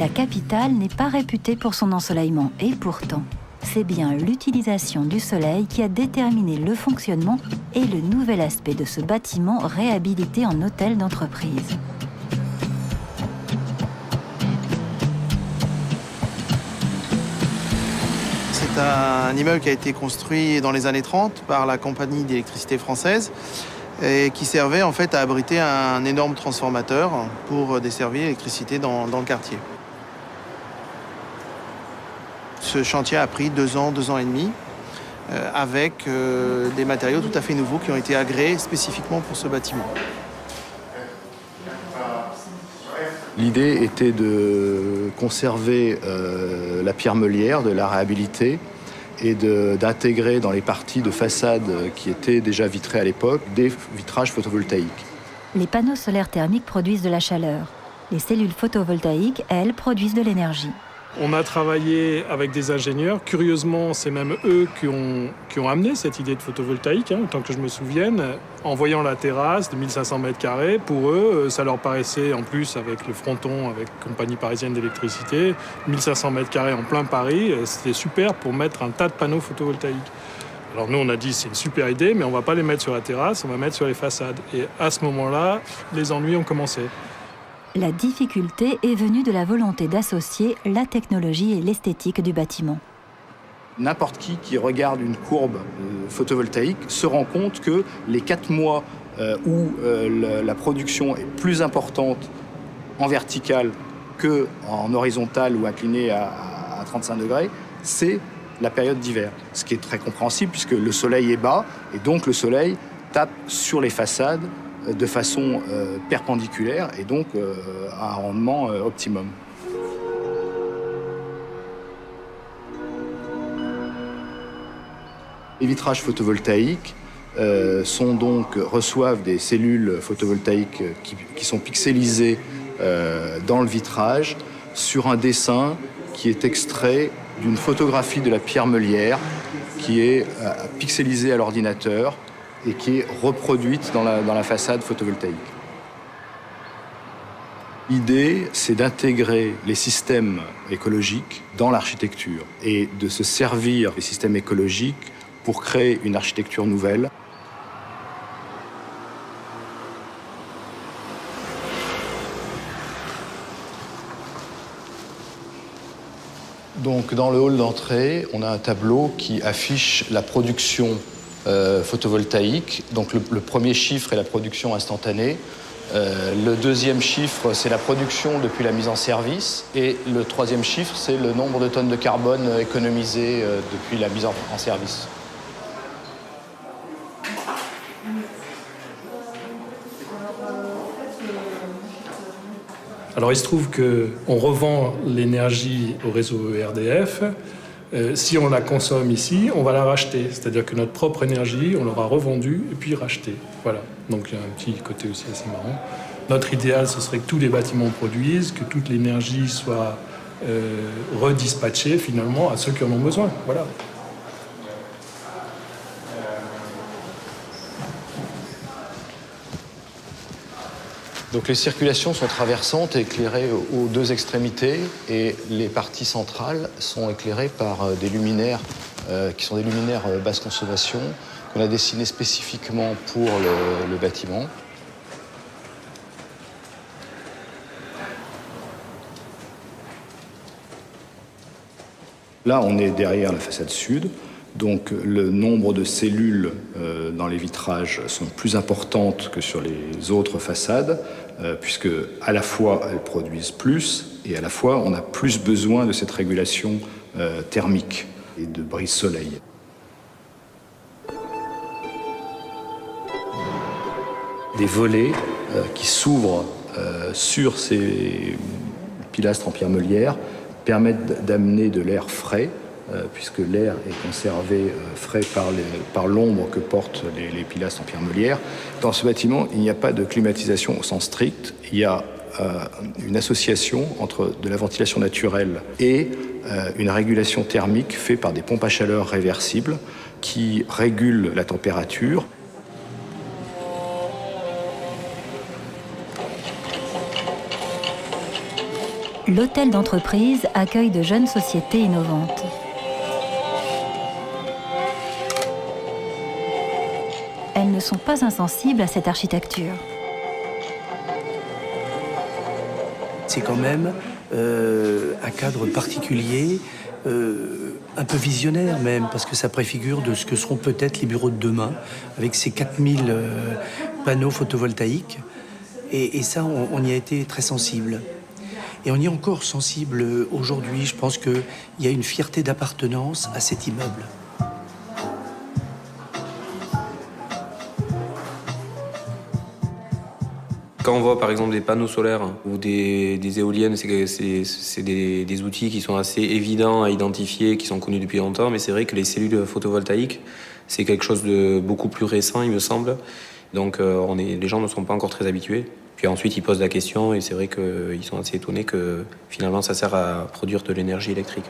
La capitale n'est pas réputée pour son ensoleillement et pourtant, c'est bien l'utilisation du soleil qui a déterminé le fonctionnement et le nouvel aspect de ce bâtiment réhabilité en hôtel d'entreprise. C'est un immeuble qui a été construit dans les années 30 par la compagnie d'électricité française et qui servait en fait à abriter un énorme transformateur pour desservir l'électricité dans le quartier. Ce chantier a pris 2 ans et demi, avec des matériaux tout à fait nouveaux qui ont été agréés spécifiquement pour ce bâtiment. L'idée était de conserver la pierre meulière, de la réhabiliter et d'intégrer dans les parties de façade qui étaient déjà vitrées à l'époque des vitrages photovoltaïques. Les panneaux solaires thermiques produisent de la chaleur. Les cellules photovoltaïques, elles, produisent de l'énergie. On a travaillé avec des ingénieurs. Curieusement, c'est même eux qui ont amené cette idée de photovoltaïque, autant que je me souvienne. En voyant la terrasse de 1500 m², pour eux, ça leur paraissait, en plus avec le fronton, avec Compagnie Parisienne d'Électricité, 1500 m² en plein Paris, c'était super pour mettre un tas de panneaux photovoltaïques. Alors nous, on a dit c'est une super idée, mais on ne va pas les mettre sur la terrasse, on va mettre sur les façades. Et à ce moment-là, les ennuis ont commencé. La difficulté est venue de la volonté d'associer la technologie et l'esthétique du bâtiment. N'importe qui regarde une courbe photovoltaïque se rend compte que les 4 mois où la production est plus importante en verticale qu'en horizontale ou inclinée à 35 degrés, c'est la période d'hiver. Ce qui est très compréhensible puisque le soleil est bas et donc le soleil tape sur les façades de façon perpendiculaire et donc à un rendement optimum. Les vitrages photovoltaïques reçoivent des cellules photovoltaïques qui sont pixelisées dans le vitrage sur un dessin qui est extrait d'une photographie de la pierre meulière qui est pixelisée à l'ordinateur et qui est reproduite dans la façade photovoltaïque. L'idée, c'est d'intégrer les systèmes écologiques dans l'architecture et de se servir des systèmes écologiques pour créer une architecture nouvelle. Donc, dans le hall d'entrée, on a un tableau qui affiche la production photovoltaïque. Donc, le premier chiffre est la production instantanée. Le deuxième chiffre, c'est la production depuis la mise en service. Et le troisième chiffre, c'est le nombre de tonnes de carbone économisées depuis la mise en service. Alors il se trouve qu'on revend l'énergie au réseau ERDF. Si on la consomme ici, on va la racheter. C'est-à-dire que notre propre énergie, on l'aura revendue et puis rachetée. Voilà. Donc il y a un petit côté aussi assez marrant. Notre idéal, ce serait que tous les bâtiments produisent, que toute l'énergie soit redispatchée finalement à ceux qui en ont besoin. Voilà. Donc les circulations sont traversantes et éclairées aux deux extrémités et les parties centrales sont éclairées par des luminaires qui sont des luminaires basse consommation qu'on a dessinés spécifiquement pour le bâtiment. Là, on est derrière la façade sud. Donc le nombre de cellules dans les vitrages sont plus importantes que sur les autres façades, puisque à la fois elles produisent plus et à la fois on a plus besoin de cette régulation thermique et de brise-soleil. Des volets qui s'ouvrent sur ces pilastres en pierre meulière permettent d'amener de l'air frais, puisque l'air est conservé frais par l'ombre que portent les pilastres en pierre meulière. Dans ce bâtiment, il n'y a pas de climatisation au sens strict. Il y a une association entre de la ventilation naturelle et une régulation thermique faite par des pompes à chaleur réversibles qui régulent la température. l'hôtel d'entreprise accueille de jeunes sociétés innovantes. Elles ne sont pas insensibles à cette architecture. C'est quand même un cadre particulier, un peu visionnaire même, parce que ça préfigure de ce que seront peut-être les bureaux de demain, avec ces 4000 panneaux photovoltaïques. Et ça, on y a été très sensible. Et on y est encore sensible aujourd'hui. Je pense qu'il y a une fierté d'appartenance à cet immeuble. Quand on voit par exemple des panneaux solaires ou des éoliennes, c'est des outils qui sont assez évidents à identifier, qui sont connus depuis longtemps, mais c'est vrai que les cellules photovoltaïques, c'est quelque chose de beaucoup plus récent, il me semble. Donc les gens ne sont pas encore très habitués. Puis ensuite, ils posent la question et c'est vrai qu'ils sont assez étonnés que finalement ça sert à produire de l'énergie électrique.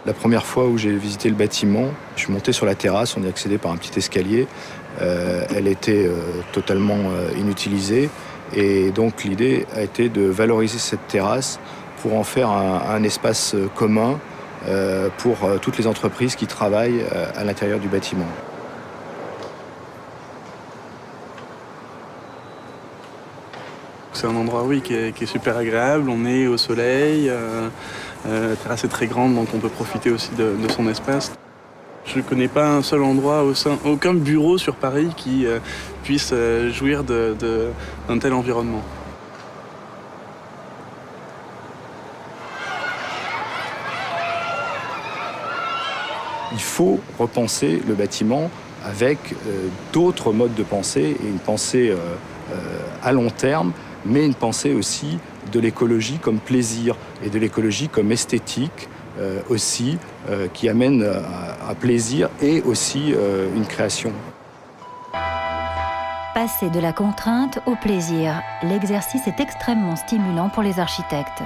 La première fois où j'ai visité le bâtiment, je suis monté sur la terrasse, on y accédait par un petit escalier. Elle était totalement inutilisée et donc l'idée a été de valoriser cette terrasse pour en faire un espace commun pour toutes les entreprises qui travaillent à l'intérieur du bâtiment. C'est un endroit, oui, qui est super agréable. On est au soleil, la terrasse est très grande, donc on peut profiter aussi de son espace. Je ne connais pas un seul endroit, aucun bureau sur Paris qui puisse jouir d'un tel environnement. Il faut repenser le bâtiment avec d'autres modes de pensée et une pensée à long terme, mais une pensée aussi de l'écologie comme plaisir et de l'écologie comme esthétique aussi, qui amène à plaisir et aussi une création. Passer de la contrainte au plaisir, l'exercice est extrêmement stimulant pour les architectes.